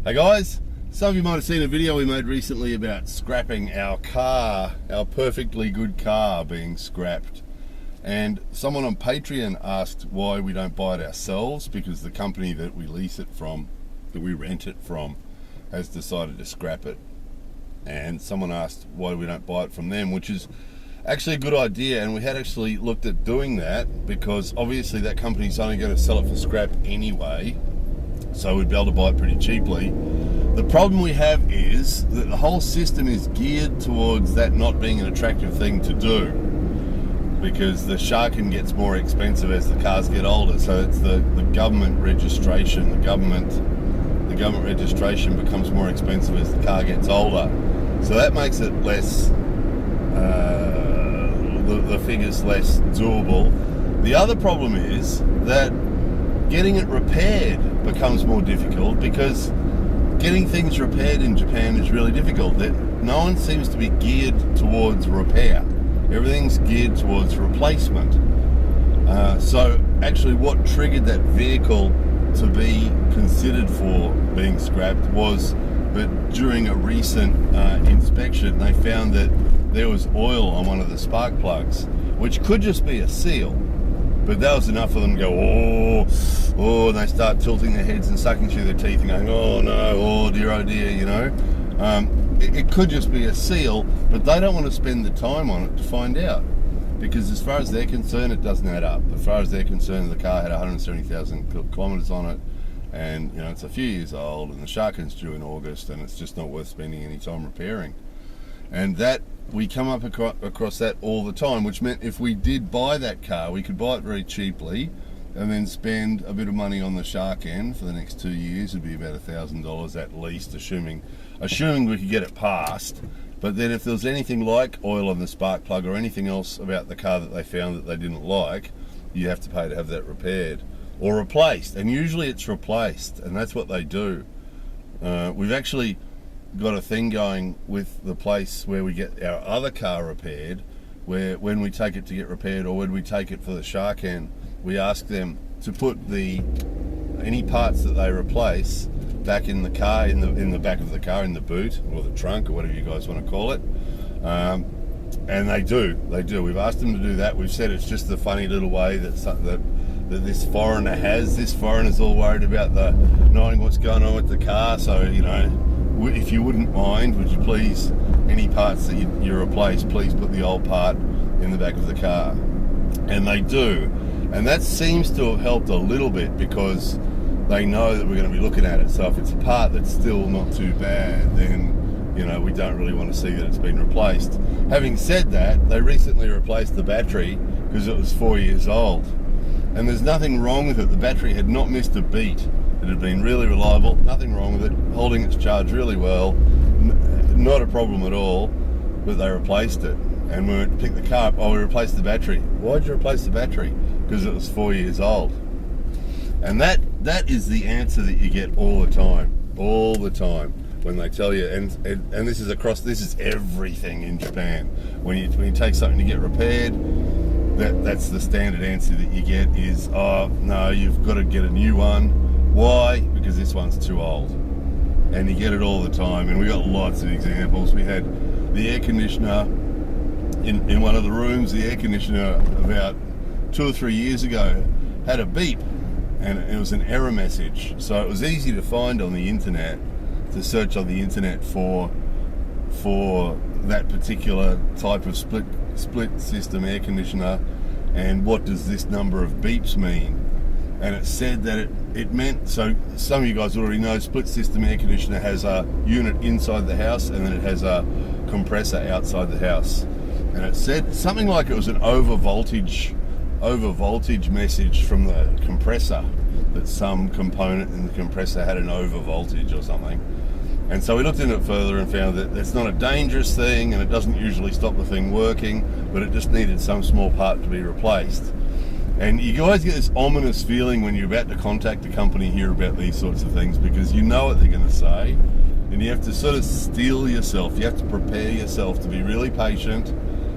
Hey guys, some of you might have seen a video we made recently about scrapping our car, our perfectly good car being scrapped. And someone on Patreon asked why we don't buy it ourselves, because the company that we lease it from, that we rent it from, has decided to scrap it. And someone asked why we don't buy it from them, which is actually a good idea, and we had actually looked at doing that because obviously that company's only going to sell it for scrap anyway, so we'd be able to buy it pretty cheaply. The problem we have is that the whole system is geared towards that not being an attractive thing to do, because the sharking gets more expensive as the cars get older. So it's the government registration. The government registration becomes more expensive as the car gets older. So that makes it less, the figure's less doable. The other problem is that getting it repaired becomes more difficult, because getting things repaired in Japan is really difficult. No one seems to be geared towards repair. Everything's geared towards replacement. So actually what triggered that vehicle to be considered for being scrapped was that during a recent inspection they found that there was oil on one of the spark plugs, which could just be a seal. But that was enough for them to go, oh, and they start tilting their heads and sucking through their teeth and going, oh no, oh dear, you know. It could just be a seal, but they don't want to spend the time on it to find out, because as far as they're concerned, it doesn't add up. As far as they're concerned, the car had 170,000 kilometres on it, and it's a few years old, and the sharking's due in August, and it's just not worth spending any time repairing. And that, we come up across that all the time, which meant if we did buy that car, we could buy it very cheaply and then spend a bit of money on the shark end for the next 2 years. It'd be about $1,000 at least, assuming we could get it passed. But then if there was anything like oil on the spark plug or anything else about the car that they found that they didn't like, you have to pay to have that repaired or replaced. And usually it's replaced, and that's what they do. We've actually got a thing going with the place where we get our other car repaired, where when we take it to get repaired or when we take it for the shark end, we ask them to put any parts that they replace back in the car, in the back of the car, in the boot or the trunk or whatever you guys want to call it. And they do. We've asked them to do that. We've said it's just the funny little way that this foreigner has. This foreigner's all worried about knowing what's going on with the car. So, if you wouldn't mind, would you please, any parts that you replace, please put the old part in the back of the car. And they do. And that seems to have helped a little bit, because they know that we're going to be looking at it. So if it's a part that's still not too bad, then we don't really want to see that it's been replaced. Having said that, they recently replaced the battery because it was 4 years old. And there's nothing wrong with it. The battery had not missed a beat. It had been really reliable, nothing wrong with it, holding its charge really well, not a problem at all, but they replaced it. And we went to pick the car up, we replaced the battery. Why'd you replace the battery? Because it was 4 years old. And that is the answer that you get all the time, when they tell you, and this is everything in Japan. When you take something to get repaired, that's the standard answer that you get is, oh no, you've got to get a new one. Why? Because this one's too old. And you get it all the time, and we got lots of examples. We had the air conditioner in one of the rooms. The air conditioner about 2 or 3 years ago had a beep, and it was an error message. So it was easy to find on the internet, to search on the internet for that particular type of split system air conditioner, and what does this number of beeps mean. And it said that it meant, so some of you guys already know, split system air conditioner has a unit inside the house, and then it has a compressor outside the house. And it said something like it was an over voltage message from the compressor, that some component in the compressor had an over voltage or something. And so we looked into it further and found that it's not a dangerous thing, and it doesn't usually stop the thing working, but it just needed some small part to be replaced. And you guys get this ominous feeling when you're about to contact a company here about these sorts of things, because you know what they're going to say, and you have to sort of steel yourself. You have to prepare yourself to be really patient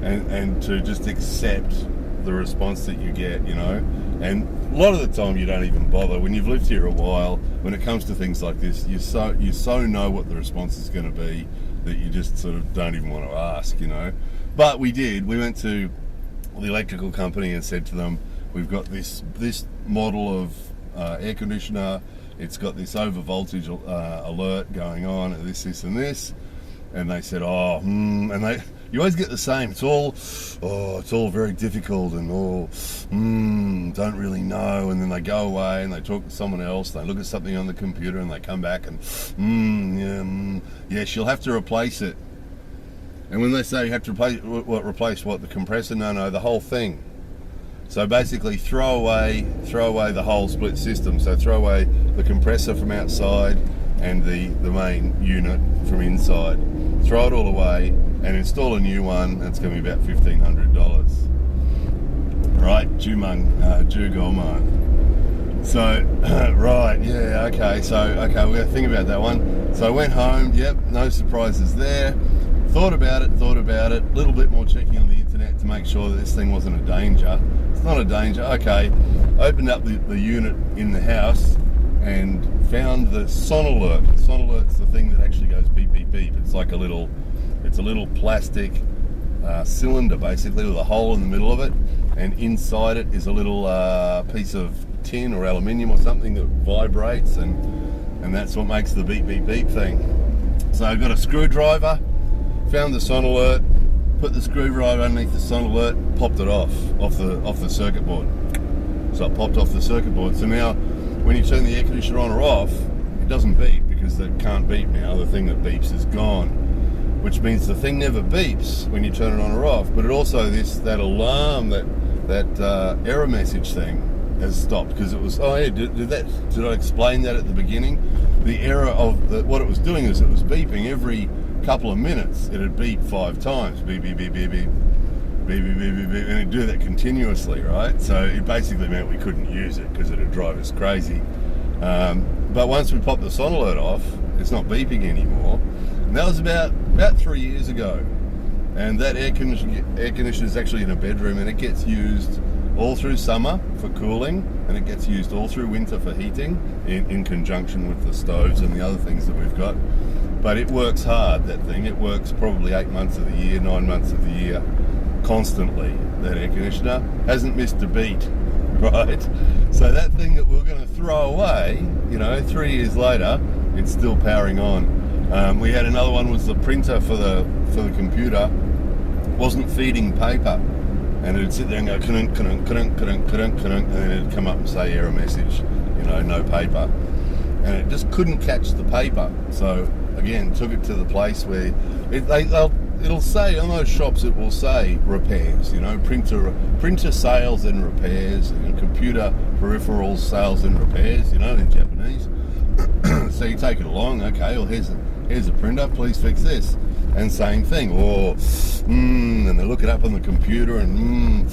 and to just accept the response that you get, you know. And a lot of the time you don't even bother. When you've lived here a while, when it comes to things like this, you so know what the response is going to be that you just sort of don't even want to ask, you know. But we did. We went to the electrical company and said to them, we've got this model of air conditioner. It's got this over voltage alert going on, and this and this. And they said, and you always get the same. It's all very difficult, and don't really know. And then they go away and they talk to someone else. They look at something on the computer and they come back and yes, you'll have to replace it. And when they say you have to replace what? The compressor? No, the whole thing. So basically, throw away the whole split system. So throw away the compressor from outside and the main unit from inside. Throw it all away and install a new one. That's going to be about $1,500. Right, Jugolman. So, right, yeah, okay. So, okay, we're going to think about that one. So I went home. Yep, no surprises there. Thought about it. A little bit more checking on the internet to make sure that this thing wasn't a danger. It's not a danger. Okay, opened up the unit in the house and found the son alert. Son alert's the thing that actually goes beep beep beep. It's a little plastic cylinder basically with a hole in the middle of it, and inside it is a little piece of tin or aluminium or something that vibrates, and that's what makes the beep beep beep thing. So I got a screwdriver, found the son alert, put the screwdriver underneath the son alert, popped it off the circuit board. So it popped off the circuit board. So now when you turn the air conditioner on or off, it doesn't beep because it can't beep now. The thing that beeps is gone, which means the thing never beeps when you turn it on or off. But it also that alarm, that error message thing has stopped because it was. Did I explain that at the beginning? The error of what it was doing is it was beeping every couple of minutes. It'd beep 5 times, beep beep beep beep beep. Beep, beep, beep, beep, beep, and it'd do that continuously, right? So it basically meant we couldn't use it because it'd drive us crazy. But once we popped the son alert off, it's not beeping anymore. And that was about 3 years ago. And that air conditioner is actually in a bedroom, and it gets used all through summer for cooling, and it gets used all through winter for heating in conjunction with the stoves and the other things that we've got. But it works hard, that thing. It works probably 8 months of the year, 9 months of the year. Constantly. That air conditioner hasn't missed a beat, right? So that thing that we're going to throw away, 3 years later, it's still powering on. We had another one, was the printer for the computer wasn't feeding paper, and it'd sit there and go and then it'd come up and say error message, no paper, and it just couldn't catch the paper. So again, took it to the place where it'll say on those shops, it will say repairs, printer sales and repairs, and computer peripherals sales and repairs, in Japanese. So you take it along, okay, well here's a printer, please fix this, and same thing, and they look it up on the computer, and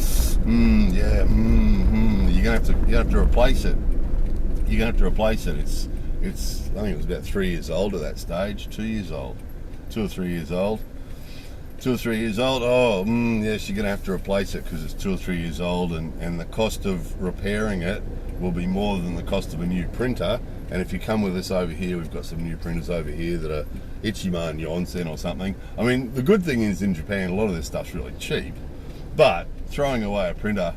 you're gonna have to replace it. You're gonna have to replace it. It's I think it was about 3 years old at that stage, 2 years old, 2 or 3 years old. 2 or 3 years old, yes, you're going to have to replace it because it's 2 or 3 years old, and the cost of repairing it will be more than the cost of a new printer. And if you come with us over here, we've got some new printers over here that are Ichiman Yonsen or something. I mean, the good thing is in Japan, a lot of this stuff's really cheap, but throwing away a printer,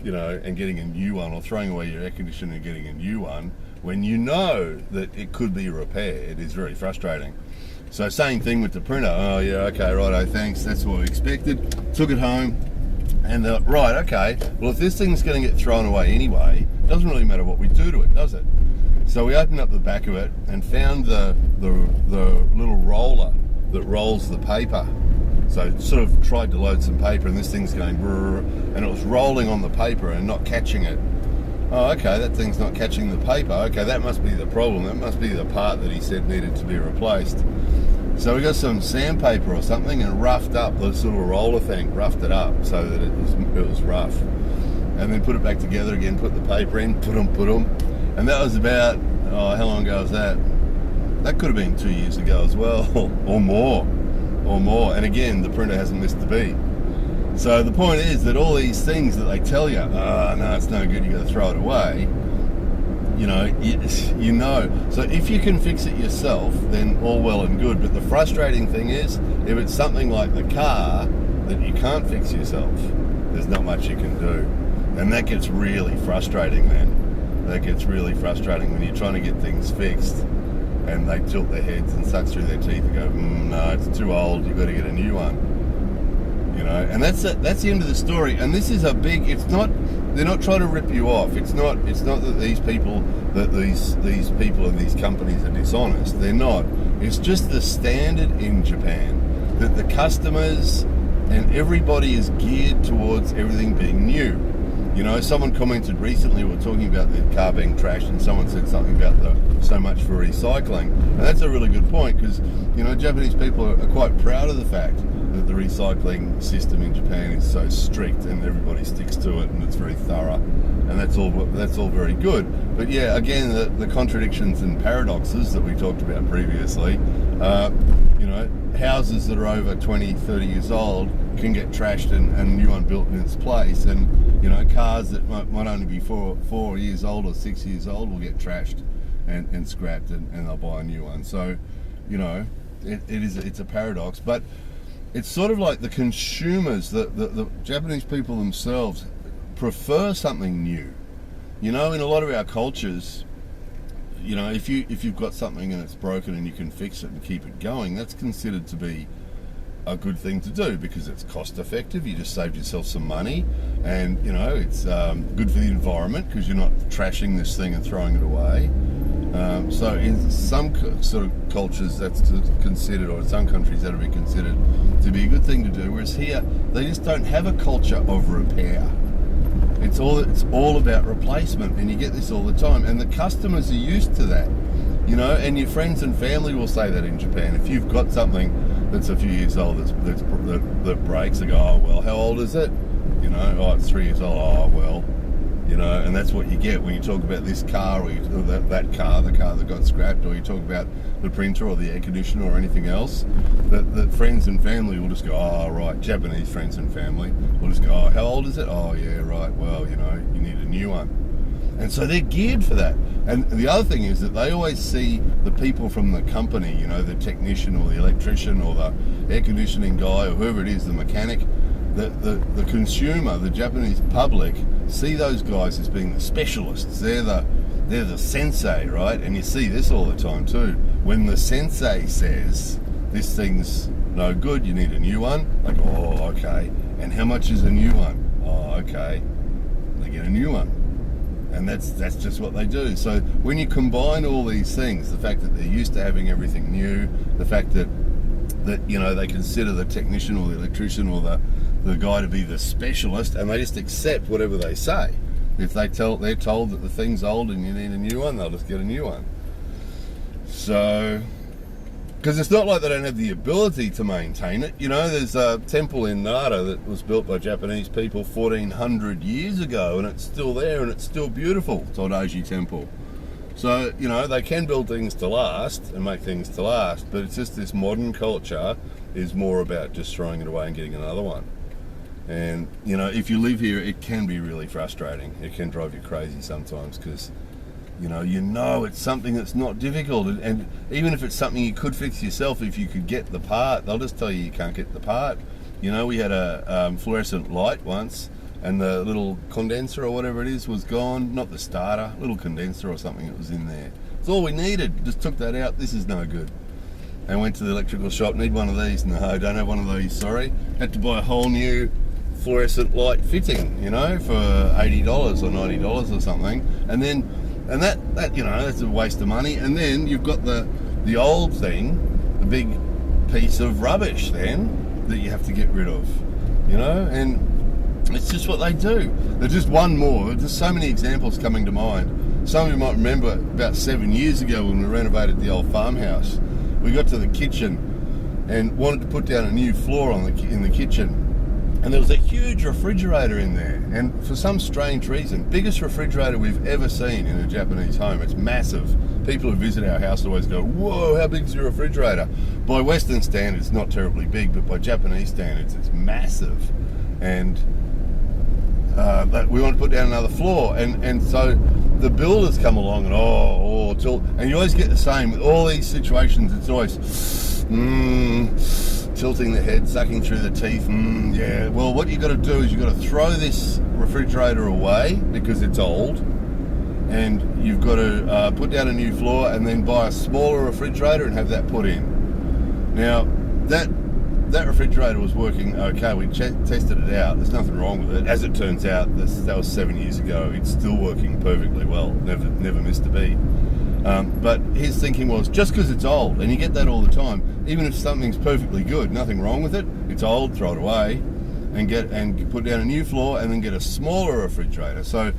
and getting a new one, or throwing away your air conditioner and getting a new one, when you know that it could be repaired, is very frustrating. So same thing with the printer. Oh yeah, okay, righto, thanks. That's what we expected. Took it home, and right, okay. Well, if this thing's going to get thrown away anyway, it doesn't really matter what we do to it, does it? So we opened up the back of it and found the little roller that rolls the paper. So sort of tried to load some paper, and this thing's going brrr, and it was rolling on the paper and not catching it. Oh, okay, that thing's not catching the paper. Okay, that must be the problem. That must be the part that he said needed to be replaced. So we got some sandpaper or something and roughed up this little roller thing, roughed it up so that it was rough. And then put it back together again, put the paper in, put them. And that was about, how long ago was that? That could have been 2 years ago as well, or more. And again, the printer hasn't missed the beat. So the point is that all these things that they tell you, no, it's no good, you got to throw it away. You know. So if you can fix it yourself, then all well and good. But the frustrating thing is, if it's something like the car that you can't fix yourself, there's not much you can do. And that gets really frustrating then. That gets really frustrating when you're trying to get things fixed and they tilt their heads and suck through their teeth and go, no, it's too old, you've got to get a new one. You know, and that's the end of the story. And this is a big, they're not trying to rip you off. It's not that these people and these companies are dishonest. They're not. It's just the standard in Japan that the customers and everybody is geared towards everything being new. You know, someone commented recently, we were talking about the car being trashed, and someone said something about so much for recycling. And that's a really good point, because, you know, Japanese people are quite proud of the fact that the recycling system in Japan is so strict and everybody sticks to it and it's very thorough, and that's all very good. But yeah, again, the contradictions and paradoxes that we talked about previously, you know, houses that are over 20, 30 years old can get trashed and a new one built in its place, and you know, cars that might only be 4 years old or 6 years old will get trashed and scrapped, and they'll buy a new one. So, you know, it's a paradox, but it's sort of like the consumers, the Japanese people themselves prefer something new. You know, in a lot of our cultures, you know, if you've got something and it's broken and you can fix it and keep it going, that's considered to be a good thing to do because it's cost effective. You just saved yourself some money, and you know, it's good for the environment because you're not trashing this thing and throwing it away. So in some sort of cultures that's considered, or in some countries that would be considered to be a good thing to do, whereas here they just don't have a culture of repair. It's all about replacement, and you get this all the time, and the customers are used to that, you know, and your friends and family will say that in Japan. If you've got something that's a few years old that breaks, they go, oh well, how old is it? You know, oh, it's 3 years old. Oh well, you know, and that's what you get when you talk about this car, or that car, the car that got scrapped, or you talk about the printer or the air conditioner or anything else. That friends and family will just go, oh right, Japanese friends and family will just go, oh, how old is it? Oh yeah, right. Well, you know, you need a new one. And so they're geared for that. And the other thing is that they always see the people from the company, you know, the technician or the electrician or the air conditioning guy or whoever it is, the mechanic, the consumer, the Japanese public, see those guys as being the specialists. They're the sensei, right? And you see this all the time too. When the sensei says, this thing's no good, you need a new one, like, oh, okay. And how much is a new one? Oh, okay. They get a new one. And that's just what they do. So when you combine all these things, the fact that they're used to having everything new, the fact that you know, they consider the technician or the electrician or the guy to be the specialist, and they just accept whatever they say. If they're told that the thing's old and you need a new one, they'll just get a new one. So, because it's not like they don't have the ability to maintain it. You know, there's a temple in Nara that was built by Japanese people 1400 years ago, and it's still there and it's still beautiful. Todaiji Temple. So, you know, they can build things to last and make things to last, but it's just this modern culture is more about just throwing it away and getting another one. And, you know, if you live here, it can be really frustrating. It can drive you crazy sometimes because, you know it's something that's not difficult. And even if it's something you could fix yourself, if you could get the part, they'll just tell you can't get the part. You know, we had a fluorescent light once, and the little condenser or whatever it is was gone. Not the starter, little condenser or something that was in there. It's all we needed. Just took that out. This is no good. And went to the electrical shop. Need one of these? No, don't have one of these. Sorry. Had to buy a whole new fluorescent light fitting, you know, for $80 or $90 or something. And that you know, that's a waste of money. And then you've got the old thing, the big piece of rubbish then that you have to get rid of, you know. And it's just what they do. There's just one more. There's so many examples coming to mind. Some of you might remember about 7 years ago when we renovated the old farmhouse. We got to the kitchen and wanted to put down a new floor in the kitchen. And there was a huge refrigerator in there. And for some strange reason, biggest refrigerator we've ever seen in a Japanese home. It's massive. People who visit our house always go, whoa, how big is your refrigerator? By Western standards, it's not terribly big, but by Japanese standards, it's massive. and but we want to put down another floor, and so the builders come along and tilt, and you always get the same with all these situations. It's always tilting the head, sucking through the teeth. Yeah. Well, what you got to do is you got to throw this refrigerator away because it's old, and you've got to put down a new floor and then buy a smaller refrigerator and have that put in. Now that refrigerator was working okay. We tested it out. There's nothing wrong with it. As it turns out, that was 7 years ago. It's still working perfectly well. Never missed a beat. But his thinking was, just because it's old, and you get that all the time, even if something's perfectly good, nothing wrong with it, it's old, throw it away, and put down a new floor, and then get a smaller refrigerator. So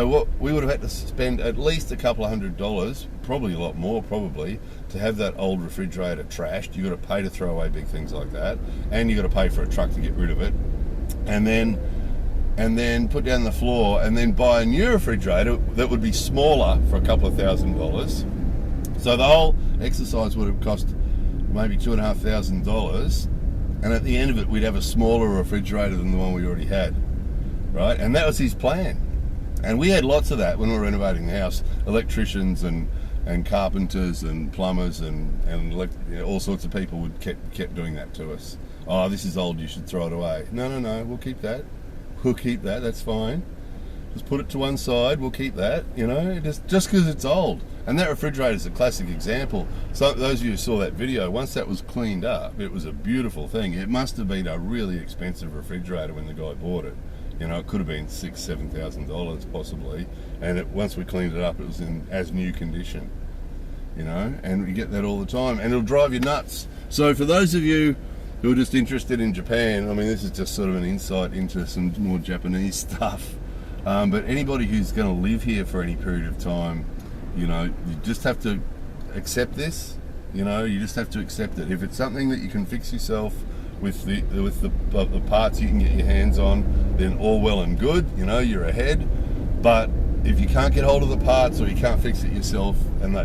what we would have had to spend at least a couple of $100, probably a lot more, to have that old refrigerator trashed. You got to pay to throw away big things like that, and you got to pay for a truck to get rid of it, and then put down the floor, and then buy a new refrigerator that would be smaller for a couple of $1,000. So the whole exercise would have cost maybe $2,500, and at the end of it, we'd have a smaller refrigerator than the one we already had, right? And that was his plan. And we had lots of that when we were renovating the house. Electricians and carpenters and plumbers and all sorts of people would kept doing that to us. Oh, this is old, you should throw it away. No, we'll keep that. That's fine. Just put it to one side, we'll keep that, just because it's old. And that refrigerator is a classic example. So those of you who saw that video, once that was cleaned up, it was a beautiful thing. It must have been a really expensive refrigerator when the guy bought it. It could have been $6,000-$7,000 possibly. And once we cleaned it up, it was in as new condition. And we get that all the time, and it'll drive you nuts. So for those of you who are just interested in Japan, I mean, this is just sort of an insight into some more Japanese stuff. But anybody who's going to live here for any period of time, you just have to accept this. You just have to accept it. If it's something that you can fix yourself with the parts you can get your hands on, then all well and good. You're ahead. But if you can't get hold of the parts, or you can't fix it yourself,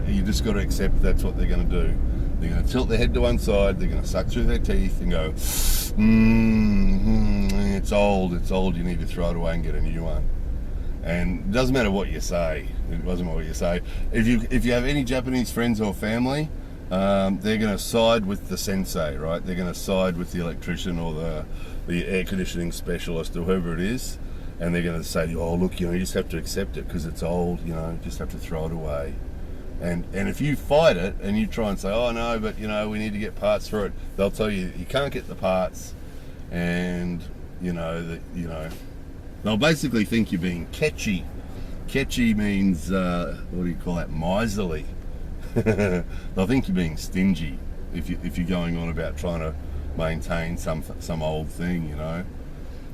you just got to accept that's what they're going to do. They're going to tilt their head to one side, they're going to suck through their teeth and go, it's old, you need to throw it away and get a new one. And it doesn't matter what you say. If you have any Japanese friends or family, they're going to side with the sensei, right? They're going to side with the electrician or the air conditioning specialist or whoever it is, and they're going to say, oh look, you just have to accept it because it's old, just have to throw it away. And if you fight it and you try and say, oh no, but we need to get parts for it, they'll tell you you can't get the parts, and they'll basically think you're being catchy. Catchy means what do you call that? Miserly. They'll think you're being stingy if you're going on about trying to maintain some old thing,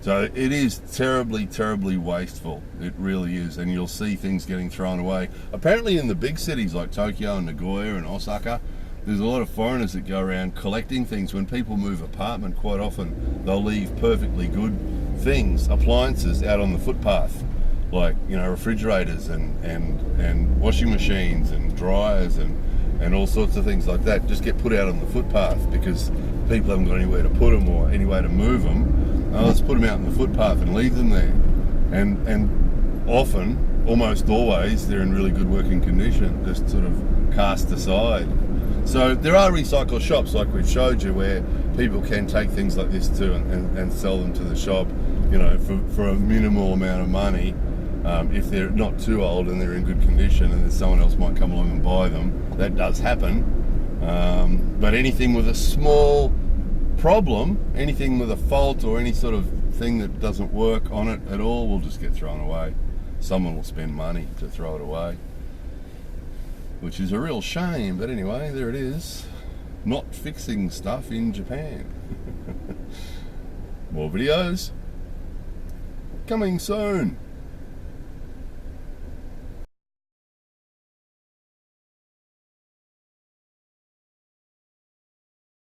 So it is terribly, terribly wasteful. It really is. And you'll see things getting thrown away. Apparently in the big cities like Tokyo and Nagoya and Osaka, there's a lot of foreigners that go around collecting things. When people move apartment, quite often they'll leave perfectly good things, appliances, out on the footpath. Like, refrigerators and washing machines and dryers and all sorts of things like that just get put out on the footpath because people haven't got anywhere to put them or any way to move them. Let's put them out on the footpath and leave them there. And often, almost always, they're in really good working condition, just sort of cast aside. So there are recycle shops, like we've showed you, where people can take things like this too and sell them to the shop, for a minimal amount of money. If they're not too old and they're in good condition, and then someone else might come along and buy them. That does happen. But anything with a small problem, anything with a fault or any sort of thing that doesn't work on it at all, will just get thrown away. Someone will spend money to throw it away, which is a real shame. But anyway, there it is. Not fixing stuff in Japan. More videos coming soon.